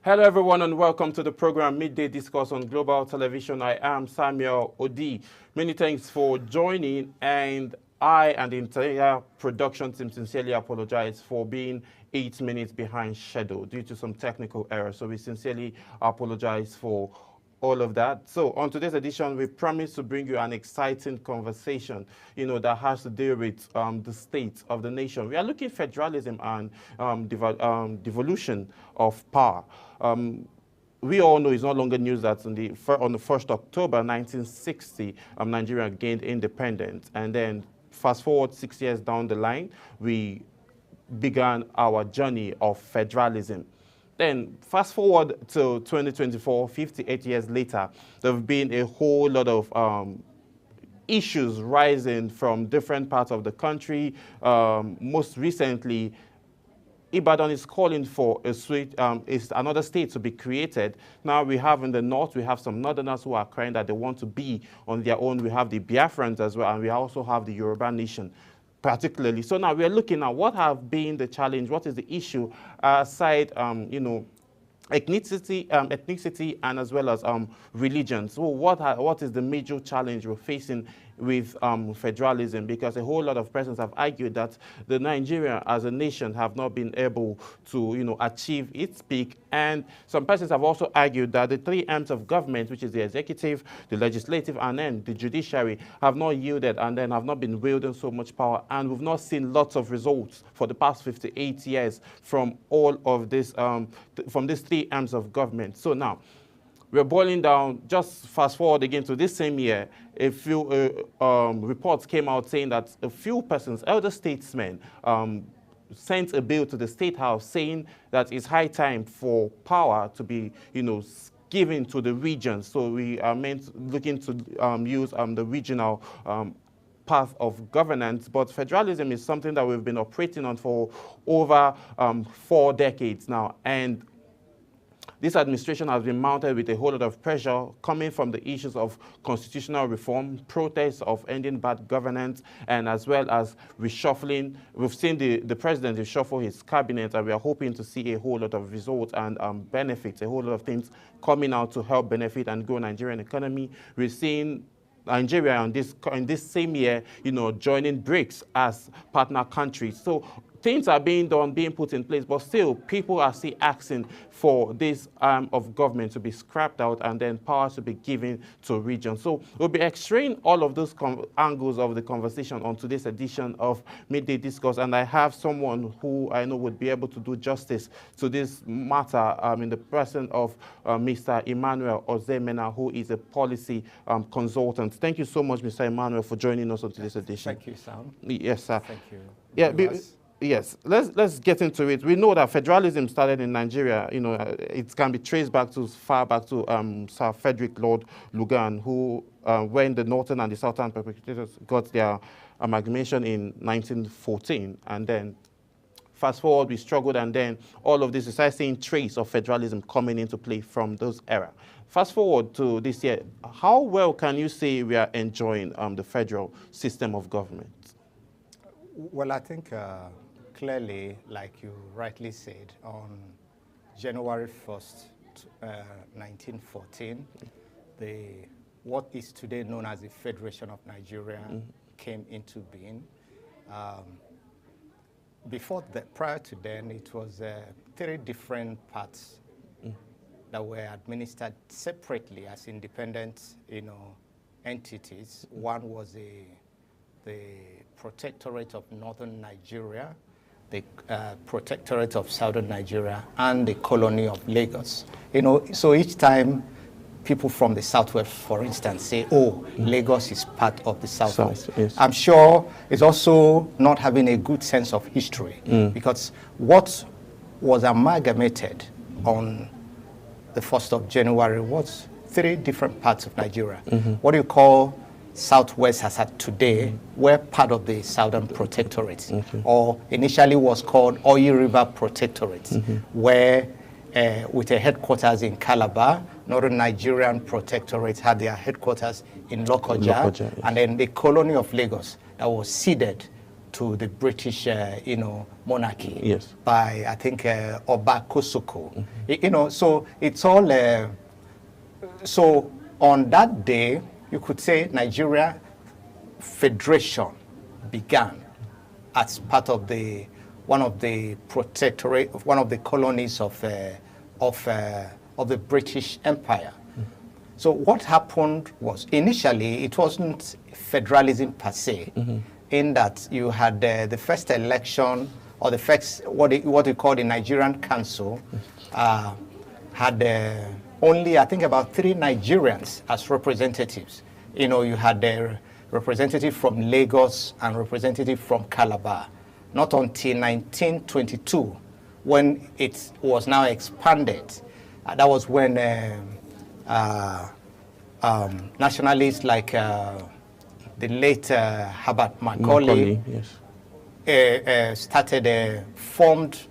Hello, everyone, and welcome to the program Midday Discourse on Global Television. I am Samuel Odi. Many thanks for joining, and I and the entire production team sincerely apologize for being 8 minutes behind schedule due to some technical errors. So we sincerely apologize for all of that. So on today's edition, we promise to bring you an exciting conversation, that has to do with the state of the nation. We are looking at federalism and devolution of power. We all know it's no longer news that on the 1st October 1960, Nigeria gained independence. And then fast forward 6 years down the line, we began our journey of federalism. Then fast forward to 2024, 58 years later, there have been a whole lot of issues rising from different parts of the country. Most recently, Ibadan is calling for is another state to be created. Now we have in the north, we have some northerners who are crying that they want to be on their own. We have the Biafrans as well, and we also have the Yoruba nation particularly. So now we are looking at what have been the challenge, what is the issue aside, ethnicity and as well as religion. So what is the major challenge we're facing with federalism? Because a whole lot of persons have argued that the Nigeria as a nation have not been able to achieve its peak, and some persons have also argued that the three arms of government, which is the executive, the legislative, and then the judiciary, have not yielded and then have not been wielding so much power, and we've not seen lots of results for the past 58 years from all of this from these three arms of government. So now we're boiling down, just fast forward again to this same year, a few reports came out saying that a few persons, elder statesmen, sent a bill to the State House saying that it's high time for power to be, given to the regions. So we are looking to use the regional path of governance, but federalism is something that we've been operating on for over 4 decades now, and this administration has been mounted with a whole lot of pressure coming from the issues of constitutional reform, protests of ending bad governance, and as well as reshuffling. We've seen the president reshuffle his cabinet, and we are hoping to see a whole lot of results and benefits, a whole lot of things coming out to help benefit and grow Nigerian economy. We're seeing Nigeria in this same year, joining BRICS as partner countries. So things are being done, being put in place, but still people are still asking for this arm of government to be scrapped out and then power to be given to regions. So we'll be extracting all of those angles of the conversation on today's edition of Midday Discourse, and I have someone who I know would be able to do justice to this matter in the person of Mr. Emmanuel Ozemena, who is a policy consultant. Thank you so much, Mr. Emmanuel, for joining us on today's edition. Thank you, Sam. Yes, sir. Thank you. Yes, let's get into it. We know that federalism started in Nigeria. It can be traced back to far back to Sir Frederick Lord Lugan, who when the northern and the southern perpetrators got their amalgamation in 1914, and then fast forward, we struggled, and then all of this is seeing trace of federalism coming into play from those era. Fast forward to this year, how well can you say we are enjoying the federal system of government? Well, I think clearly, like you rightly said, on January 1st, 1914, what is today known as the Federation of Nigeria came into being. Prior to then, it was 3 different parts that were administered separately as independent, entities. One was the Protectorate of Northern Nigeria, the Protectorate of Southern Nigeria, and the Colony of Lagos. So each time people from the Southwest, for instance, say, oh, Lagos is part of the Southwest. Yes. I'm sure it's also not having a good sense of history, because what was amalgamated on the 1st of January was 3 different parts of Nigeria. What do you call Southwest as at today were part of the Southern Protectorate, or initially was called Oyi River Protectorate, where with a headquarters in Calabar, Northern Nigerian Protectorate had their headquarters in Lokoja, and then the Colony of Lagos that was seeded to the British, monarchy. Yes. By, I think, Oba Kosoko. So it's all, so on that day, you could say Nigeria Federation began as part of one of the protectorate, one of the colonies of the British Empire. So what happened was, initially, it wasn't federalism per se, in that you had the first election, or the first, what you call the Nigerian Council, had only, I think, about 3 Nigerians as representatives. You had a representative from Lagos and representative from Calabar. Not until 1922, when it was now expanded. That was when nationalists like the late Herbert Macaulay yes. Formed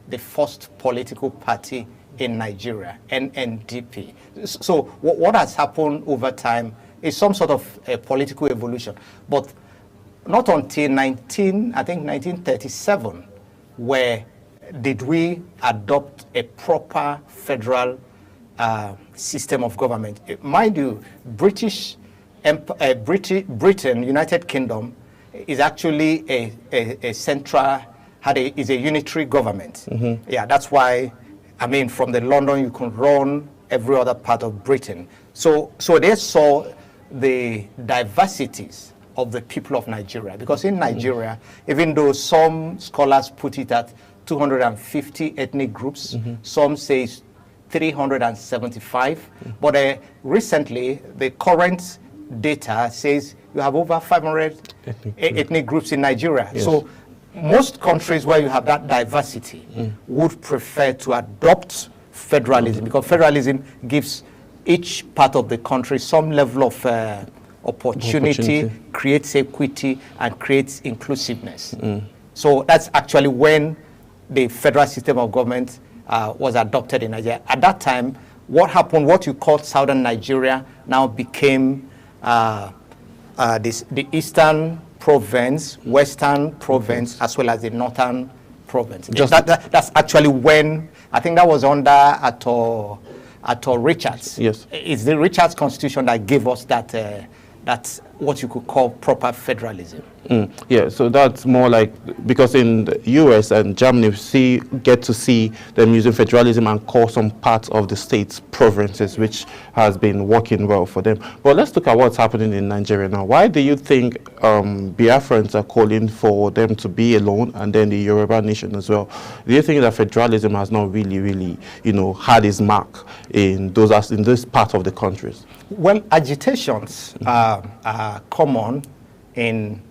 the first political party in Nigeria, NNDP. So what has happened over time is some sort of a political evolution. But not until 1937, where did we adopt a proper federal system of government. Mind you, Britain, United Kingdom, is actually a central, is a unitary government. Yeah, that's why, I mean, from the London, you can run every other part of Britain. So they saw the diversities of the people of Nigeria, because in Nigeria, even though some scholars put it at 250 ethnic groups, some say 375, but recently the current data says you have over 500 ethnic groups in Nigeria. Yes. So most countries where you have that diversity would prefer to adopt federalism, because federalism gives each part of the country some level of opportunity, creates equity, and creates inclusiveness. So that's actually when the federal system of government was adopted in Nigeria. At that time, what happened, what you called Southern Nigeria now became the Eastern Province, Western Province, as well as the Northern Province. That's actually when, I think that was under Atto Richards. Yes. It's the Richards Constitution that gave us that, that's what you could call proper federalism. Yeah, so that's more like, because in the US and Germany, we get to see them using federalism and call some parts of the states provinces, which has been working well for them. But let's look at what's happening in Nigeria now. Why do you think Biafrans are calling for them to be alone, and then the Yoruba nation as well? Do you think that federalism has not really, had its mark in this part of the countries? Well, agitations are common in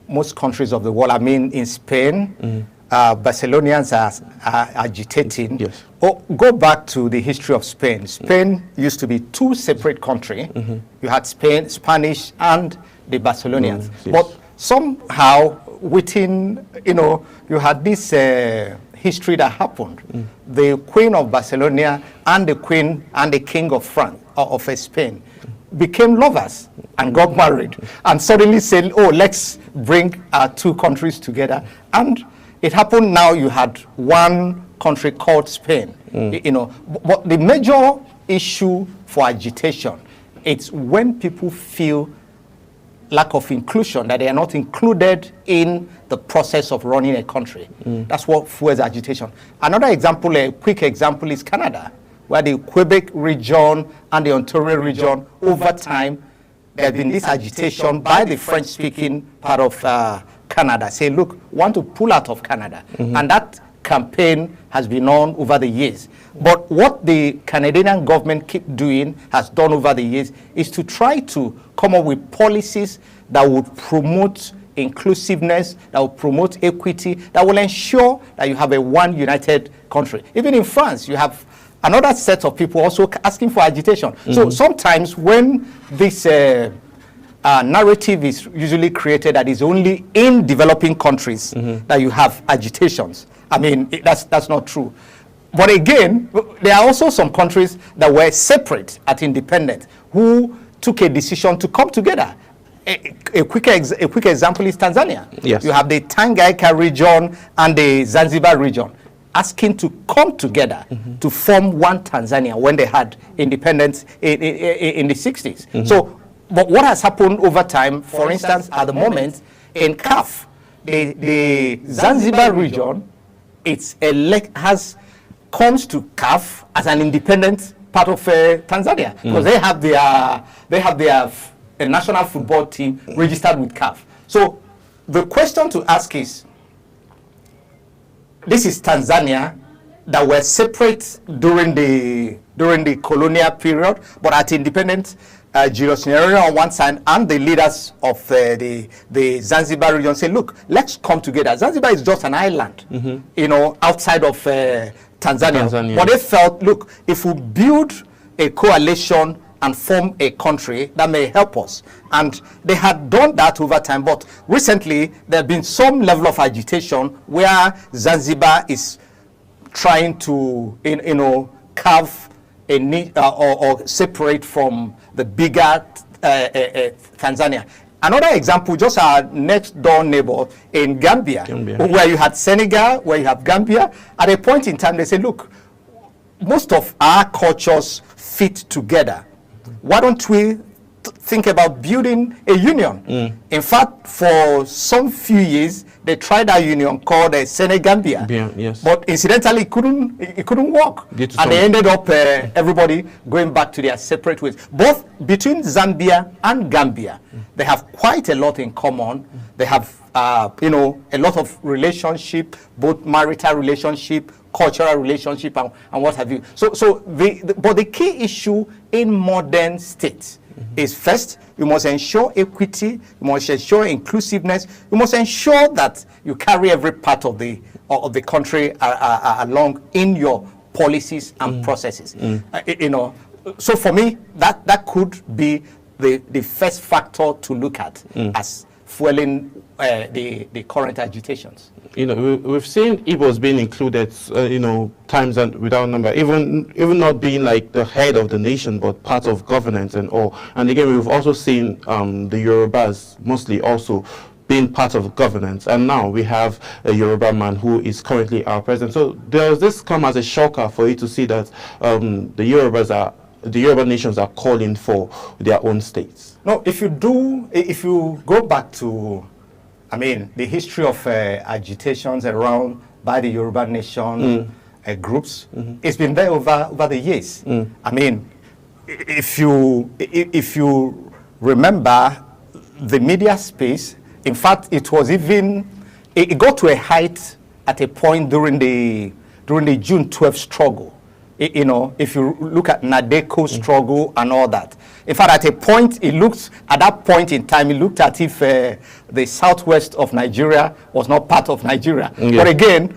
most countries of the world. I mean, in Spain, Barcelonians are agitating. Yes. Go back to the history of Spain. Spain used to be 2 separate countries. You had Spanish and the Barcelonians. Yes. But somehow, within, you had this history that happened. The Queen of Barcelona and the Queen and the King of France, of Spain, became lovers and got married, and suddenly said, oh, let's bring our 2 countries together. And it happened now you had one country called Spain. But the major issue for agitation, it's when people feel lack of inclusion, that they are not included in the process of running a country. That's what fuels agitation. Another example, a quick example, is Canada, where the Quebec region and the Ontario region, over time, there has been this agitation by the French-speaking part of Canada, say, look, want to pull out of Canada. And that campaign has been on over the years. But what the Canadian government has done over the years, is to try to come up with policies that would promote inclusiveness, that will promote equity, that will ensure that you have a one united country. Even in France, you have another set of people also asking for agitation. So sometimes when this narrative is usually created that is only in developing countries that you have agitations, I mean, that's not true. But again, there are also some countries that were separate at independence who took a decision to come together. A quick example is Tanzania. Yes. You have the Tanganyika region and the Zanzibar region asking to come together to form one Tanzania when they had independence in the 60s. So, but what has happened over time, for instance, at the moment, in CAF, the Zanzibar region, comes to CAF as an independent part of Tanzania, because they have their national football team registered with CAF. So the question to ask is, this is Tanzania that were separate during the colonial period, but at independent Julius Nyerere on one side and the leaders of the Zanzibar region say, look, let's come together. Zanzibar is just an island, you know, outside of Tanzania. But they felt, look, if we build a coalition and form a country, that may help us. And they had done that over time, but recently there have been some level of agitation where Zanzibar is trying to, you know, carve a need or separate from the bigger Tanzania. Another example, just our next door neighbor in Gambia, where you had Senegal, where you have Gambia. At a point in time, they say, look, most of our cultures fit together. Why don't we think about building a union? In fact, for some few years, they tried a union called Senegambia. Yes. But incidentally, it couldn't work. And they ended up everybody going back to their separate ways. Both between Zambia and Gambia, they have quite a lot in common. They have, you know, a lot of relationship, both marital relationship, cultural relationship, and what have you. But the key issue in modern states is, first, you must ensure equity, you must ensure inclusiveness, you must ensure that you carry every part of the country along in your policies and processes. You know, so for me, that could be the first factor to look at as fueling the current agitations. You know, we've seen Igbos being included, you know, times and without number, even not being like the head of the nation, but part of governance and all. And again, we've also seen the Yorubas mostly also being part of governance. And now we have a Yoruba man who is currently our president. So does this come as a shocker for you to see that the Yoruba nations are calling for their own states? No, if you go back to, I mean, the history of agitations around by the Yoruba nation groups, it's been there over the years. I mean, if you remember the media space, in fact, it got to a height at a point during the June 12th struggle. You know, if you look at Nadeco struggle and all that. In fact, at that point in time, it looked as if the southwest of Nigeria was not part of Nigeria. But again,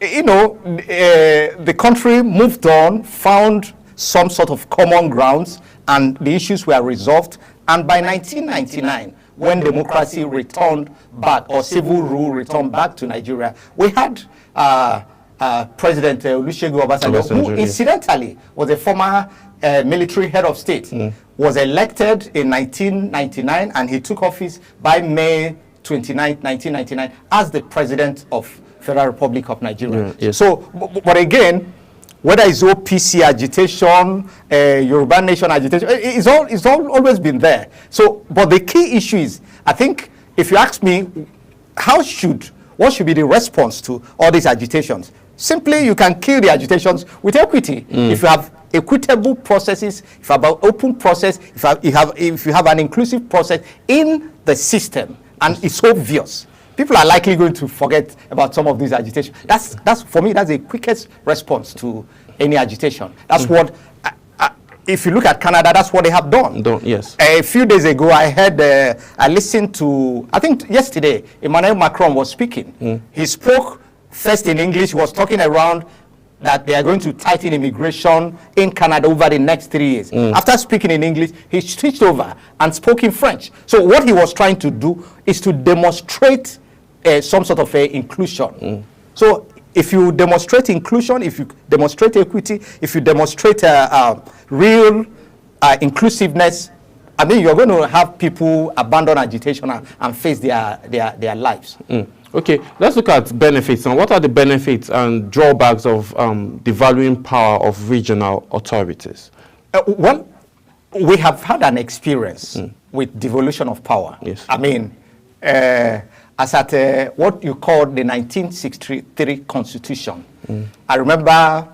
you know, the country moved on, found some sort of common grounds, and the issues were resolved. And by 1999, when democracy returned back, or civil rule returned back to Nigeria, we had President Olusegun Obasanjo, who incidentally was a former military head of state, was elected in 1999, and he took office by May 29, 1999, as the president of Federal Republic of Nigeria. So, but again, whether it's OPC agitation, Yoruba nation agitation, it's always been there. So, but the key issue is, I think, if you ask me, what should be the response to all these agitations? Simply, you can kill the agitations with equity. If you have equitable processes, if you have an open process, if you have an inclusive process in the system, and it's obvious, people are likely going to forget about some of these agitations. That's for me, that's the quickest response to any agitation. That's what, if you look at Canada, that's what they have done. Yes. A few days ago, I listened to, I think yesterday, Emmanuel Macron was speaking. He spoke first in English, was talking around that they are going to tighten immigration in Canada over the next 3 years. After speaking in English, he switched over and spoke in French. So what he was trying to do is to demonstrate some sort of inclusion. So if you demonstrate inclusion, if you demonstrate equity, if you demonstrate real inclusiveness, I mean, you're going to have people abandon agitation and face their lives. Okay, let's look at benefits. And what are the benefits and drawbacks of devaluing power of regional authorities? Well, we have had an experience with devolution of power. Yes. I mean, as at what you call the 1963 Constitution. I remember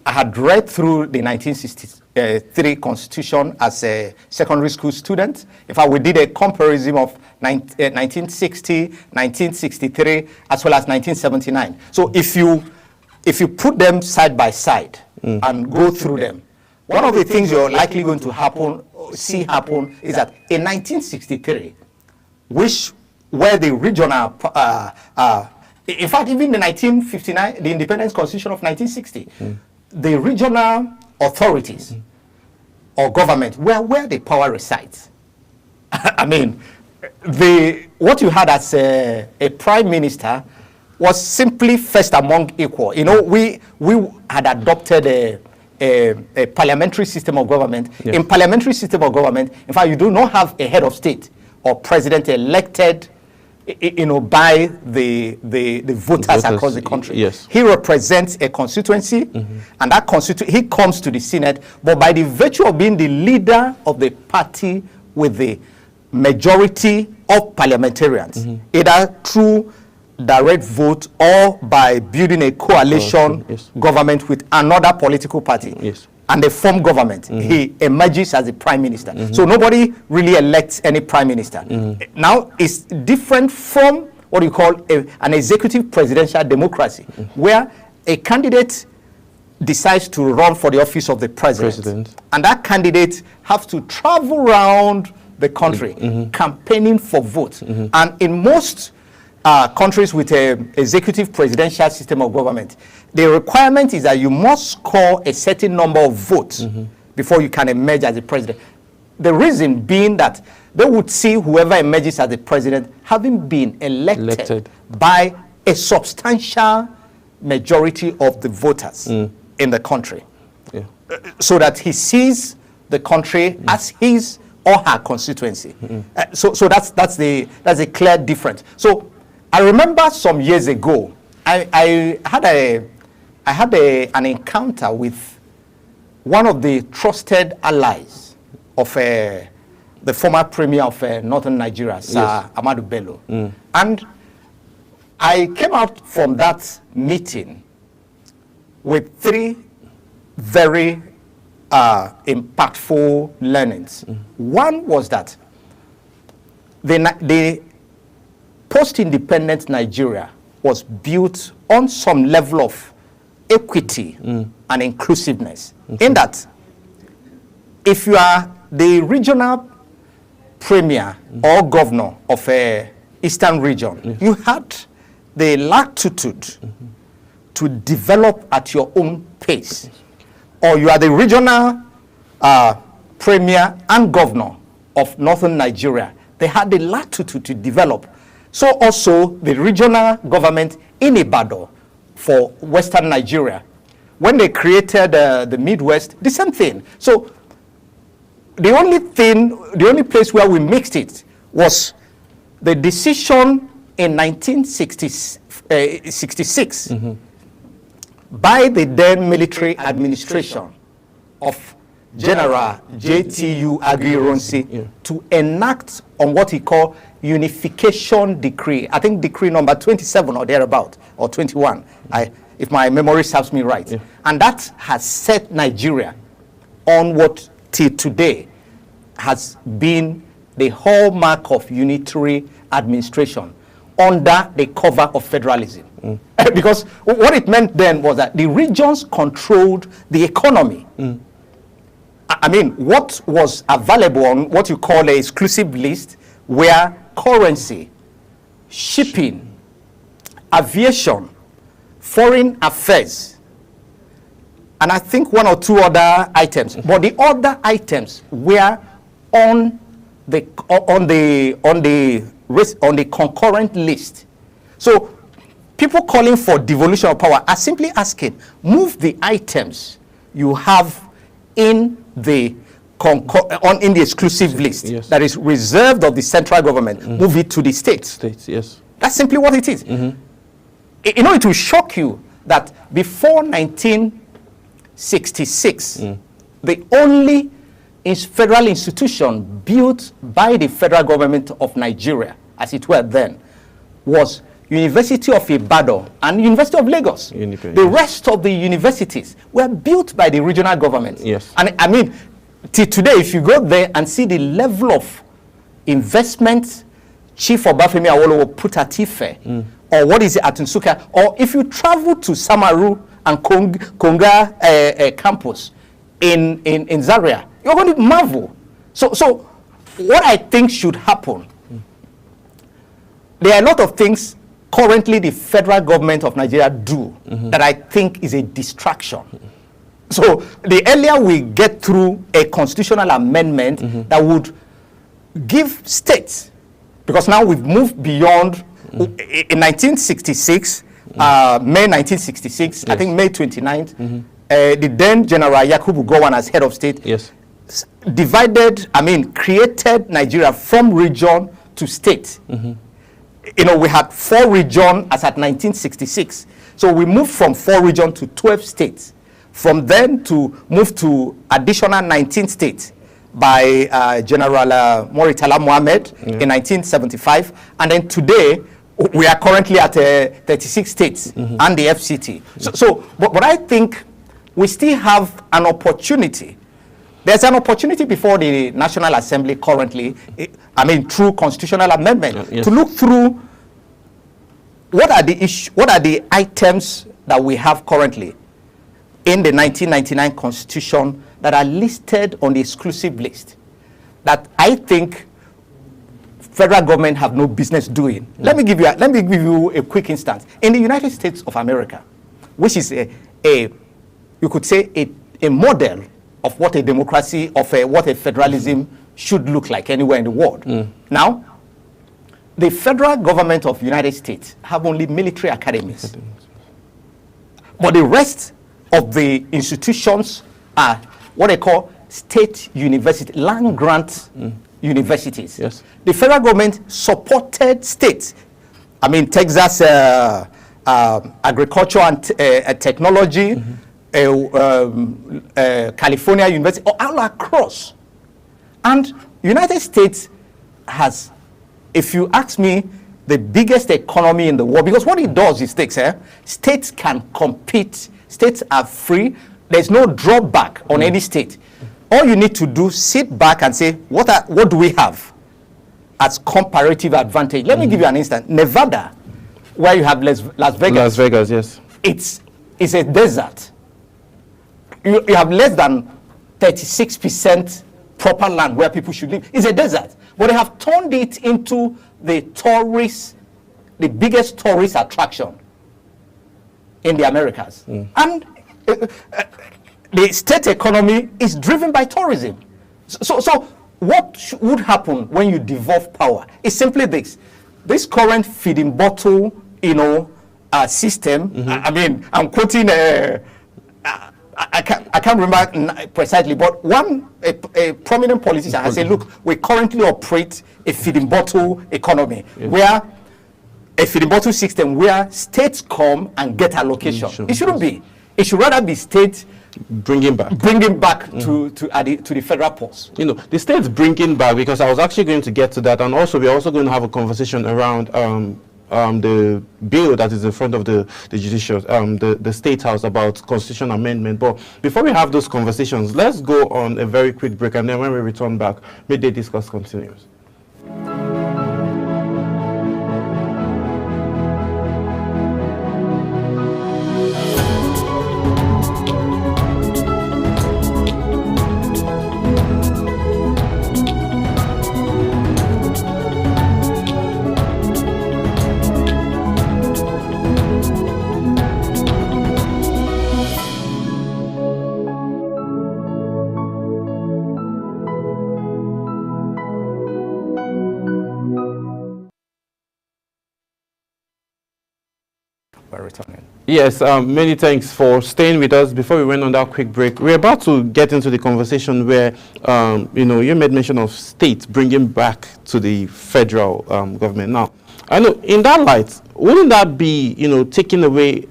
I had read through the 1963 Constitution as a secondary school student. In fact, we did a comparison of 1960, 1963, as well as 1979. So if you put them side by side and go through them, one of the things you're likely going to see happen is that in 1963, which were the regional, in fact, even the 1959, the Independence Constitution of 1960, the regional authorities or government were where the power resides. I mean, what you had as a prime minister was simply first among equal. You know, we had adopted a parliamentary system of government. Yes. In parliamentary system of government, in fact, you do not have a head of state or president elected, you know, by the voters across the country. Yes. He represents a constituency, and that he comes to the Senate, but by the virtue of being the leader of the party with the majority of parliamentarians, either through direct vote or by building a coalition government with another political party. Yes. And they form government, he emerges as the prime minister. So nobody really elects any prime minister. Now, it's different from what you call an executive presidential democracy, where a candidate decides to run for the office of the president. And that candidate has to travel around the country campaigning for votes. And in most countries with an executive presidential system of government, the requirement is that you must score a certain number of votes before you can emerge as the president. The reason being that they would see whoever emerges as the president having been elected by a substantial majority of the voters in the country, so that he sees the country as his or her constituency. So that's a clear difference. So I remember some years ago, I had an encounter with one of the trusted allies of the former premier of northern Nigeria, Sir Amadu Bello. And I came out from that meeting with three very impactful learnings. One was that the post-independent Nigeria was built on some level of equity and inclusiveness. In that, if you are the regional premier or governor of a eastern region, you had the latitude to develop at your own pace. Or you are the regional premier and governor of northern Nigeria, they had the latitude to develop. So also the regional government in Ibadan for western Nigeria, when they created the Midwest, the same thing. So the only place where we mixed it was the decision in 1966 by the then military administration of General J.T.U. Aguiyi-Ironsi to enact on what he called unification decree. I think decree number 27 or thereabout, or 21, if my memory serves me right. And that has set Nigeria on what till today has been the hallmark of unitary administration under the cover of federalism. Because what it meant then was that the regions controlled the economy. I mean, what was available on what you call an exclusive list were currency, shipping, aviation, foreign affairs, and I think one or two other items. But the other items were on the concurrent list. So people calling for devolution of power are simply asking, move the items you have in the in the exclusive list that is reserved of the central government, move it to the states. States, yes. That's simply what it is. You know, it will shock you that before 1966, the only federal institution built by the federal government of Nigeria, as it were then, was University of Ibadan and University of Lagos. The rest of the universities were built by the regional government. Yes. And I mean, till today, if you go there and see the level of investment Chief Obafemi Awolowo put at Ife, or what is it at Nsukka, or if you travel to Samaru and Konga campus in Zaria, you're going to marvel. So what I think should happen, there are a lot of things currently the federal government of Nigeria do that I think is a distraction. So the earlier we get through a constitutional amendment that would give states, because now we've moved beyond, in 1966, May 1966, I think May 29th, the then General Yakubu Gowon as head of state created Nigeria from region to state. You know, we had 4 regions as at 1966. So we moved from 4 regions to 12 states. From then to move to additional 19 states by General Moritala Mohammed in 1975. And then today, we are currently at 36 states and the FCT. But I think we still have an opportunity. There's an opportunity before the National Assembly currently, through constitutional amendment, to look through what are the items that we have currently in the 1999 Constitution that are listed on the exclusive list that I think federal government have no business doing. Let me give you a quick instance. In the United States of America, which is you could say a model of what a democracy, what a federalism should look like anywhere in the world. Now, the federal government of the United States have only military academies. But the rest of the institutions are what they call state university, land grant universities. Yes. The federal government supported states. Texas Agriculture and Technology, California University, all across. And United States has, if you ask me, the biggest economy in the world, because what it does is states can compete, states are free, there's no drawback on any state. All you need to do, sit back and say, what do we have as comparative advantage? Let me give you an instance. Nevada, where you have Las Vegas. Las Vegas, yes. It's a desert. You have less than 36% proper land where people should live. It's a desert. But they have turned it into the biggest tourist attraction in the Americas. And the state economy is driven by tourism. So what would happen when you devolve power? It's simply this. This current feeding bottle, system, I'm quoting I can't remember precisely, but a prominent politician has said, look, we currently operate a feeding bottle economy, where a feeding bottle system where states come and get allocation. It shouldn't be. It should rather be states bringing back to the federal pulse. The states bringing back, because I was actually going to get to that, and also we're also going to have a conversation around the bill that is in front of the judicial, the State House about constitution amendment. But before we have those conversations, let's go on a very quick break, and then when we return back, Midday Discourse continues. Yes, many thanks for staying with us. Before we went on that quick break, we're about to get into the conversation where, you made mention of states bringing back to the federal government. Now, I know in that light, wouldn't that be, taking away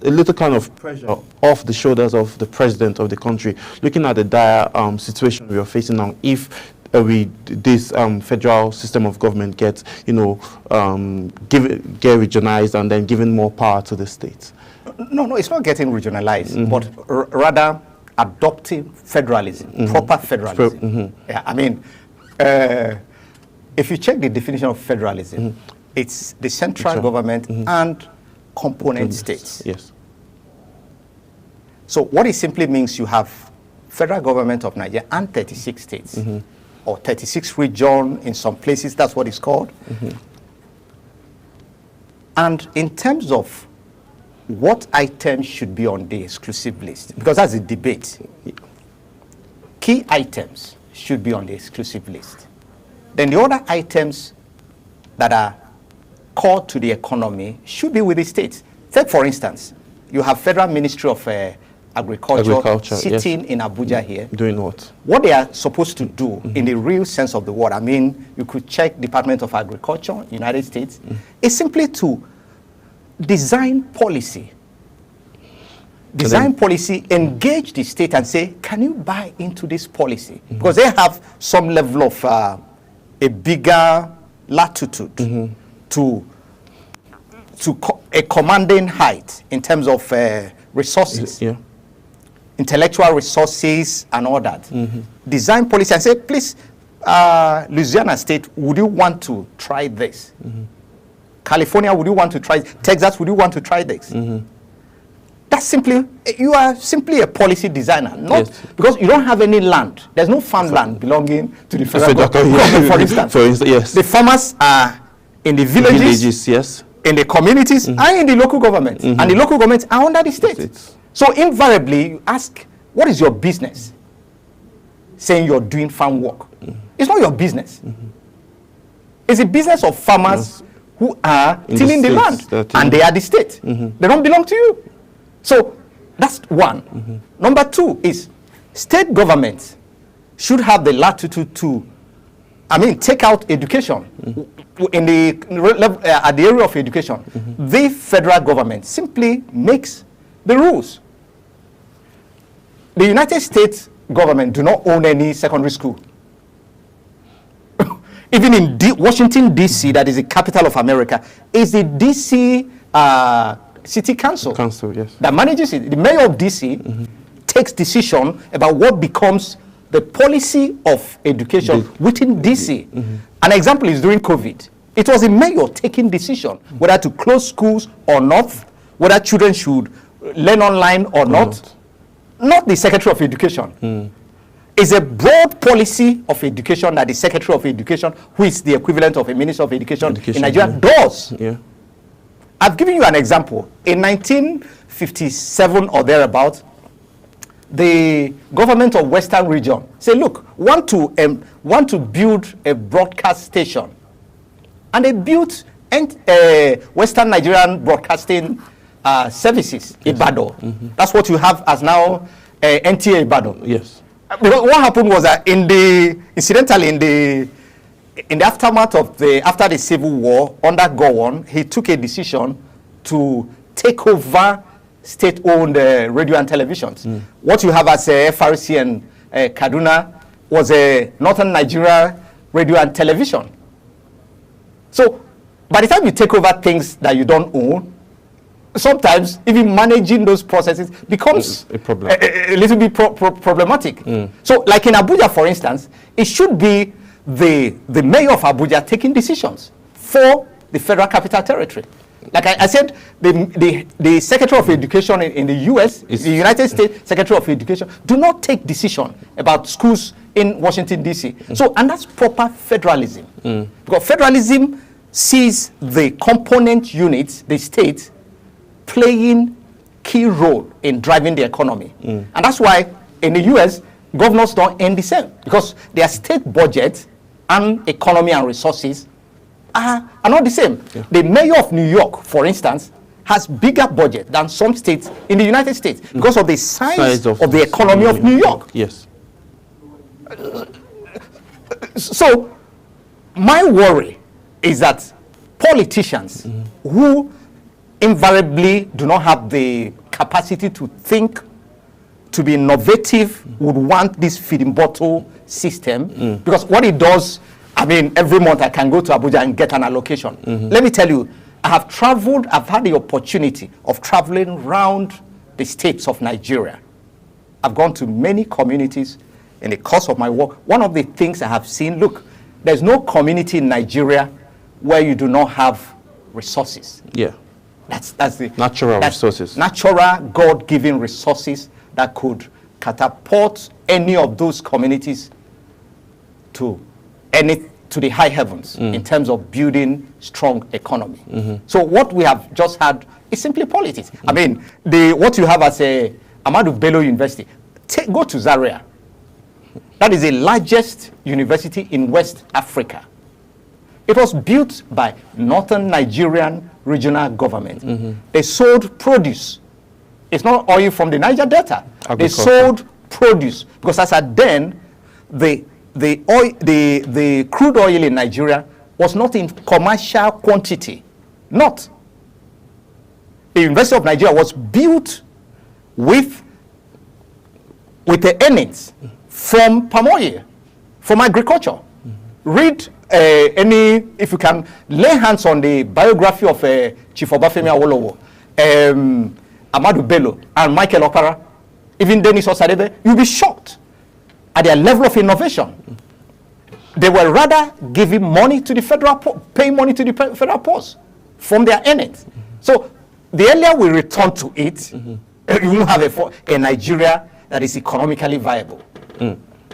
a little kind of pressure off the shoulders of the president of the country, looking at the dire situation we are facing now, if this federal system of government gets, get regionalized and then given more power to the states? No, it's not getting regionalized, but rather adopting federalism, proper federalism. Yeah, I mean, if you check the definition of federalism, it's the central government and component states. Yes. So what it simply means, you have federal government of Nigeria and 36 states, or 36 regions in some places, that's what it's called. And in terms of what items should be on the exclusive list, because that's a debate, key items should be on the exclusive list. Then the other items that are core to the economy should be with the states. Take, for instance, you have Federal Ministry of Agriculture sitting in Abuja here. Doing what? What they are supposed to do in the real sense of the word, I mean, you could check Department of Agriculture, United States, is simply to design policy. Engage the state and say, can you buy into this policy? Because they have some level of a bigger latitude to a commanding height in terms of resources, intellectual resources and all that. Design policy and say, please, Louisiana State, would you want to try this? California, would you want to try? Texas, would you want to try this? That's simply, you are simply a policy designer, not because you don't have any land. There's no farmland belonging to the federal government, for instance. Yes. The farmers are in the villages, yes, in the communities, and in the local government. And the local governments are under the state. So invariably, you ask, what is your business? Saying you're doing farm work. It's not your business. It's the business of farmers who are tilling the land, and they are the state. They don't belong to you. So that's one. Number two is state governments should have the latitude to, take out education. In the at the area of education, the federal government simply makes the rules. The United States government do not own any secondary school. Even in Washington, D.C., that is the capital of America, is the D.C. City Council, that manages it. The mayor of D.C. takes decision about what becomes the policy of education within D.C. An example is during COVID. It was the mayor taking decision whether to close schools or not, whether children should learn online or not the Secretary of Education. It's a broad policy of education that the Secretary of Education, who is the equivalent of a Minister of Education in Nigeria, does. I've given you an example. In 1957 or thereabout, the government of Western Region said, look, want to build a broadcast station. And they built Western Nigerian Broadcasting Services, Ibadan. That's what you have as now NTA Ibadan. Yes. What happened was that incidentally in the aftermath of after the Civil War, under Gowon, he took a decision to take over state-owned radio and televisions. What you have as FRC and Kaduna was a Northern Nigeria radio and television. So by the time you take over things that you don't own, sometimes even managing those processes becomes a problem, a little bit problematic. So like in Abuja, for instance, it should be the mayor of Abuja taking decisions for the Federal Capital Territory. Like I said, the Secretary of Education in the U.S., the United States Secretary of Education, do not take decision about schools in Washington, D.C. So, and that's proper federalism. Because federalism sees the component units, the states, playing key role in driving the economy. And that's why in the U.S., governors don't earn the same, because their state budget and economy and resources are not the same. The mayor of New York, for instance, has bigger budget than some states in the United States because of the size of the economy of New York. Yes. So my worry is that politicians who invariably do not have the capacity to think, to be innovative, would want this feeding bottle system because what it does, I mean, every month I can go to Abuja and get an allocation. Let me tell you, I have traveled, I've had the opportunity of traveling around the states of Nigeria. I've gone to many communities in the course of my work. One of the things I have seen, look, there's no community in Nigeria where you do not have resources. Yeah. That's the natural resources. Natural, God-given resources that could catapult any of those communities to the high heavens in terms of building strong economy. So what we have just had is simply politics. I mean, what you have as a Ahmadu Bello University, go to Zaria. That is the largest university in West Africa. It was built by Northern Nigerian regional government. They sold produce. It's not oil from the Niger Delta. They sold produce because as at then, the crude oil in Nigeria was not in commercial quantity. Not. The University of Nigeria was built with the earnings from palm oil, from agriculture. Read if you can lay hands on the biography of Chief Obafemi Awolowo, Ahmadu Bello, and Michael Okpara, even Dennis Osadebe, you'll be shocked at their level of innovation. They were rather giving money to the federal, paying money to the federal post from their earnings. So the earlier we return to it, you won't have a Nigeria that is economically viable.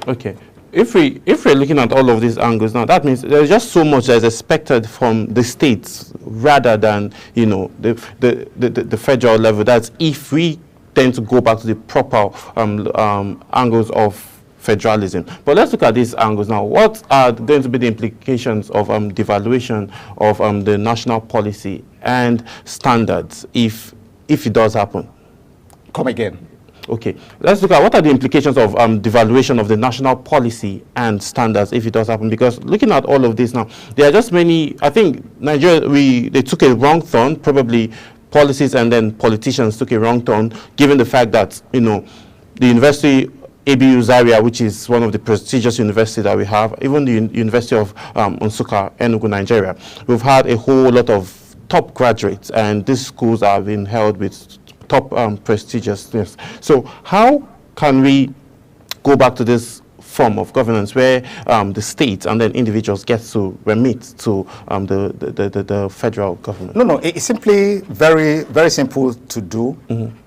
Okay. If we're looking at all of these angles now, that means there's just so much that is expected from the states rather than, you know, the federal level. That's if we tend to go back to the proper angles of federalism. But let's look at these angles now. What are going to be the implications of devaluation of the national policy and standards if it does happen? Come again. Okay, let's look at what are the implications of devaluation of the national policy and standards if it does happen. Because looking at all of this now, there are just many. I think Nigeria, they took a wrong turn, probably policies and then politicians took a wrong turn, given the fact that, you know, the University ABU Zaria, which is one of the prestigious universities that we have, even the University of Nsukka, Enugu, Nigeria, we've had a whole lot of top graduates, and these schools are being held with top prestigiousness. So how can we go back to this form of governance where the state and then individuals get to remit to the federal government? No, it's simply very, very simple to do.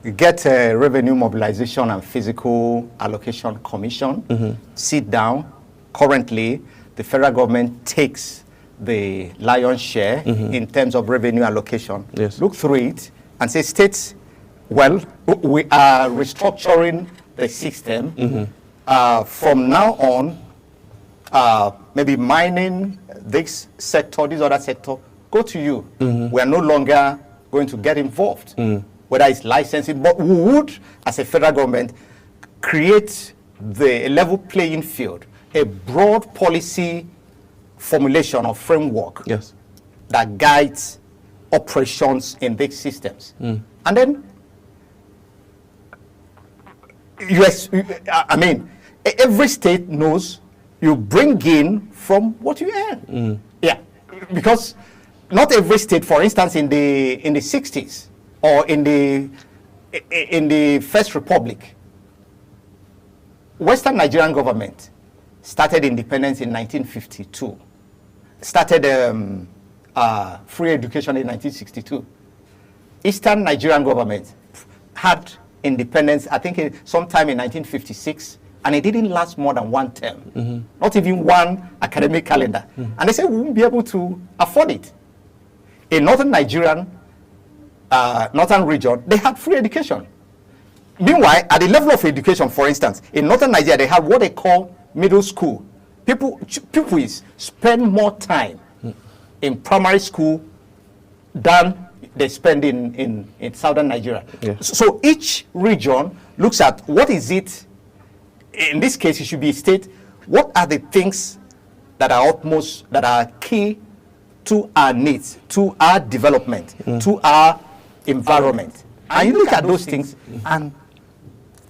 You get a Revenue Mobilization and Physical Allocation Commission, sit down. Currently, the federal government takes the lion's share in terms of revenue allocation. Yes. Look through it and say, states, well, we are restructuring the system. From now on, maybe mining, this sector, this other sector, go to you. We are no longer going to get involved, whether it's licensing, but we would, as a federal government, create the level playing field, a broad policy formulation or framework that guides operations in these systems. And then, I mean, every state knows you bring in from what you earn. Yeah, because not every state, for instance, in the 60s or in the First Republic, Western Nigerian government started independence in 1952, started free education in 1962. Eastern Nigerian government had independence, I think, sometime in 1956, and it didn't last more than one term, not even one academic calendar. And they said we won't be able to afford it. In Northern Nigerian, Northern region, they had free education. Meanwhile, at the level of education, for instance, in Northern Nigeria, they have what they call middle school. Pupils spend more time in primary school than they spend in southern Nigeria. Yeah. So each region looks at what is it, in this case it should be state, what are the things that are key to our needs, to our development, to our environment. And you look at those things and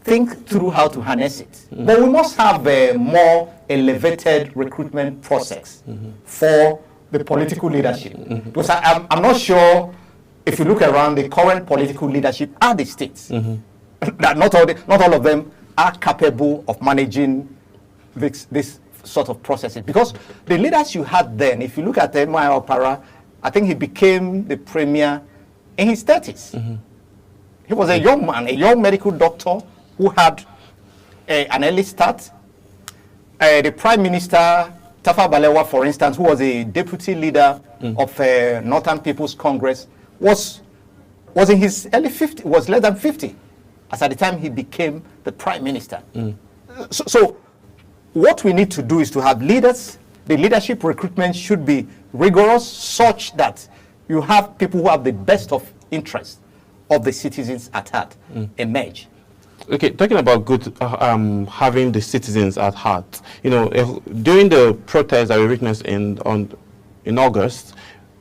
think through how to harness it. But we must have a more elevated recruitment process for the political leadership. Because I'm not sure, if you look around the current political leadership at the states, that not all of them are capable of managing this sort of processes. Because the leaders you had then, if you look at M.I. Opara, I think he became the premier in his 30s. He was a young man, a young medical doctor who had an early start. The Prime Minister, Tafawa Balewa, for instance, who was a deputy leader of Northern People's Congress, was in his early 50s, was less than 50, as at the time he became the Prime Minister. So what we need to do is to have leaders. The leadership recruitment should be rigorous, such that you have people who have the best of interest of the citizens at heart emerge. Okay, talking about good, having the citizens at heart. You know, during the protests that we witnessed in August,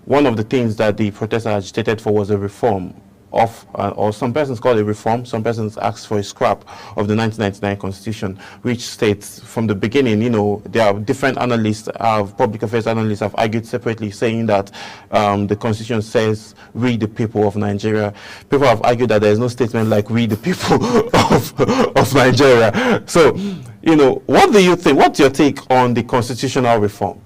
one of the things that the protesters agitated for was a reform of, or some persons call it reform, some persons asked for a scrap of the 1999 Constitution, which states from the beginning, you know, there are different analysts, public affairs analysts have argued separately, saying that the Constitution says, we the people of Nigeria. People have argued that there is no statement like we the people of Nigeria. So, you know, what do you think? What's your take on the constitutional reform?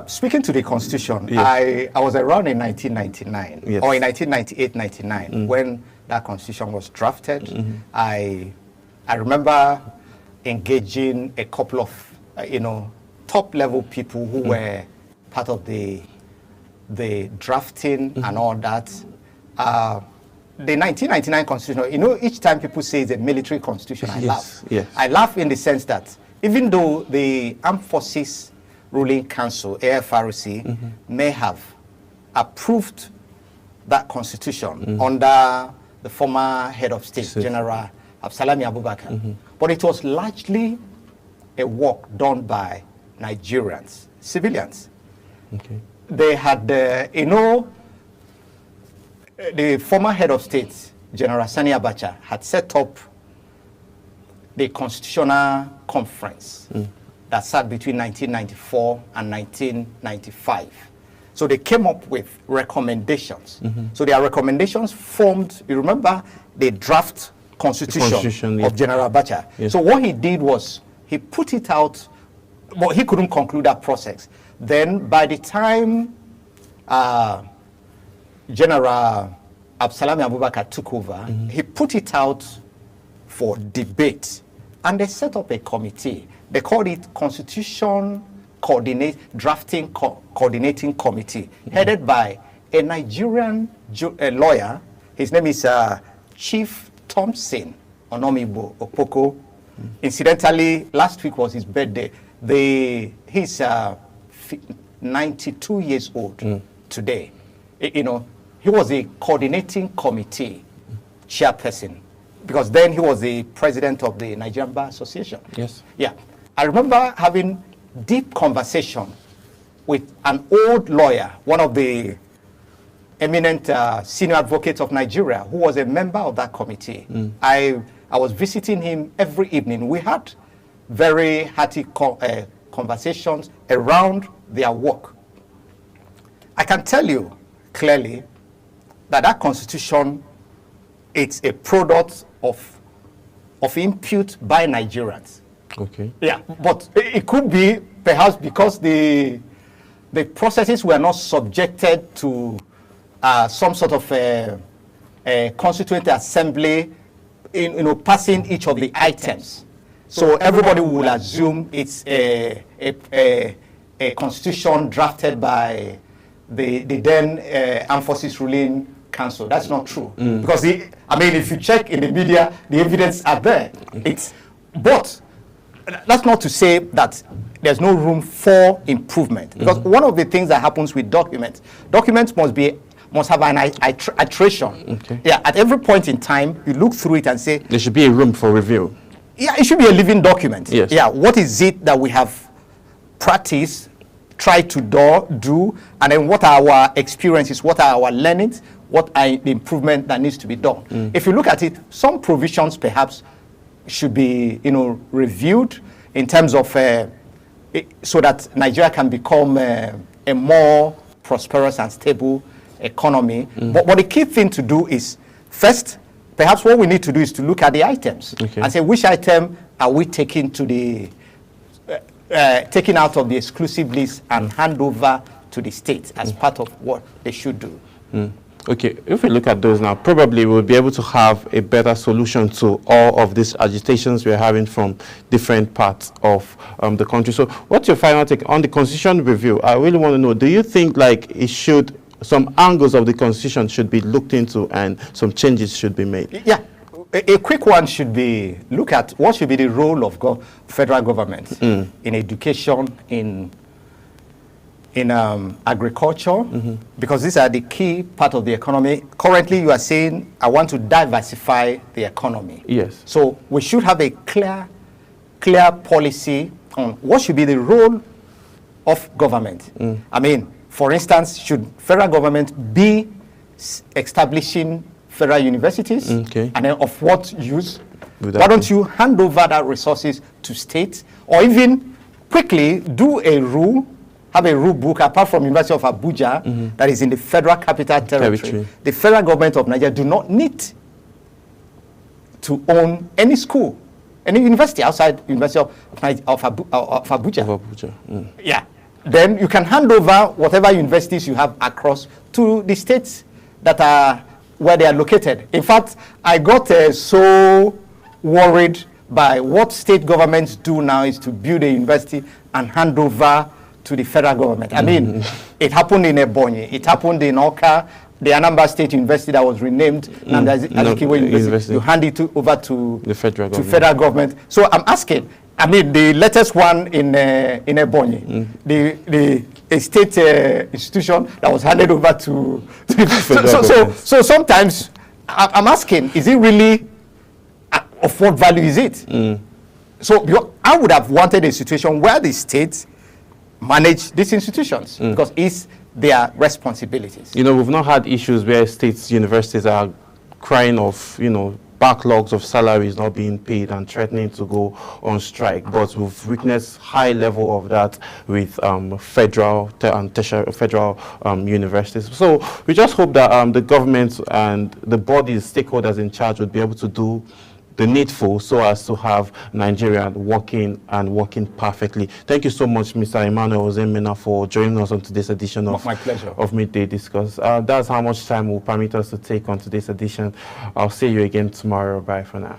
Speaking to the Constitution, yes. I was around in 1999, yes. or in 1998-99, when that Constitution was drafted. I remember engaging a couple of, top-level people who were part of the drafting and all that. The 1999 Constitution, you know, each time people say it's a military constitution, I laugh. Yes. I laugh in the sense that even though the Armed Forces Ruling Council, AFRC, may have approved that constitution under the former head of state, General Absalami Abubakar. But it was largely a work done by Nigerians, civilians. Okay. They had, the former head of state, General Sani Abacha, had set up the Constitutional Conference that sat between 1994 and 1995. So they came up with recommendations. So their recommendations formed, you remember, the draft constitution of General Abacha. Yes. So what he did was, he put it out, but he couldn't conclude that process. Then by the time General Absalami Abubakar took over, he put it out for debate. And they set up a committee. They called it Constitution Drafting Coordinating Committee, headed by a Nigerian lawyer. His name is Chief Thompson Onomibo Opoko. Incidentally, last week was his birthday. He's 92 years old today. He was a coordinating committee chairperson, because then he was the president of the Nigerian Bar Association. Yes. Yeah. I remember having deep conversation with an old lawyer, one of the eminent senior advocates of Nigeria, who was a member of that committee. I was visiting him every evening. We had very hearty conversations around their work. I can tell you clearly that that constitution, it's a product of input by Nigerians. Okay. Yeah, but it could be perhaps because the processes were not subjected to some sort of a constituent assembly, passing each of the items. So everybody will assume it's a constitution drafted by the then Armed Forces Ruling Council. That's not true. Because, if you check in the media, the evidence are there. But that's not to say that there's no room for improvement. Because one of the things that happens with documents must have an iteration. Okay. Yeah, at every point in time, you look through it and say, there should be a room for review. yeah, it should be a living document. Yes. Yeah, what is it that we have practiced, tried to do, and then what are our experiences, what are our learnings, what are the improvement that needs to be done. If you look at it, some provisions perhaps should be, reviewed in terms of, so that Nigeria can become a more prosperous and stable economy. But the key thing to do is, first, perhaps what we need to do is to look at the items and say which item are we taking to the taking out of the exclusive list and hand over to the state as part of what they should do. Okay, if we look at those now, probably we'll be able to have a better solution to all of these agitations we're having from different parts of the country. So what's your final take on the constitution review? I really want to know, do you think like some angles of the constitution should be looked into and some changes should be made? Yeah, a quick one should be, look at what should be the role of federal government in education, in agriculture, because these are the key part of the economy. Currently, you are saying, I want to diversify the economy. Yes. So we should have a clear policy on what should be the role of government. I mean, for instance, should federal government be establishing federal universities? And then of what use? Why don't you hand over that resources to states, or even quickly do a rule, have a rule book, apart from University of Abuja, that is in the Federal Capital Territory. The federal government of Nigeria do not need to own any school, any university outside University of Abuja. Yeah. Then you can hand over whatever universities you have across to the states that are where they are located. In fact, I got so worried by what state governments do now is to build a university and hand over to the federal government. I mean, it happened in Ebonyi, it happened in Oka, the Anambra State University that was renamed Azikiwe University. You hand it over to the federal government. So I'm asking, I mean, the latest one in Ebonyi, a state institution that was handed over to the federal government. So sometimes I'm asking, is it really, of what value is it? So I would have wanted a situation where the states manage these institutions because it's their responsibilities. We've not had issues where states, universities are crying of, backlogs of salaries not being paid and threatening to go on strike, but we've witnessed high level of that with federal and tertiary federal universities. So we just hope that the government and the bodies, stakeholders in charge would be able to do the needful so as to have Nigeria working perfectly. Thank you so much, Mr. Emmanuel Ozemena, for joining us on today's edition of, my pleasure, of Midday Discourse. That's how much time will permit us to take on today's edition. I'll see you again tomorrow. Bye for now.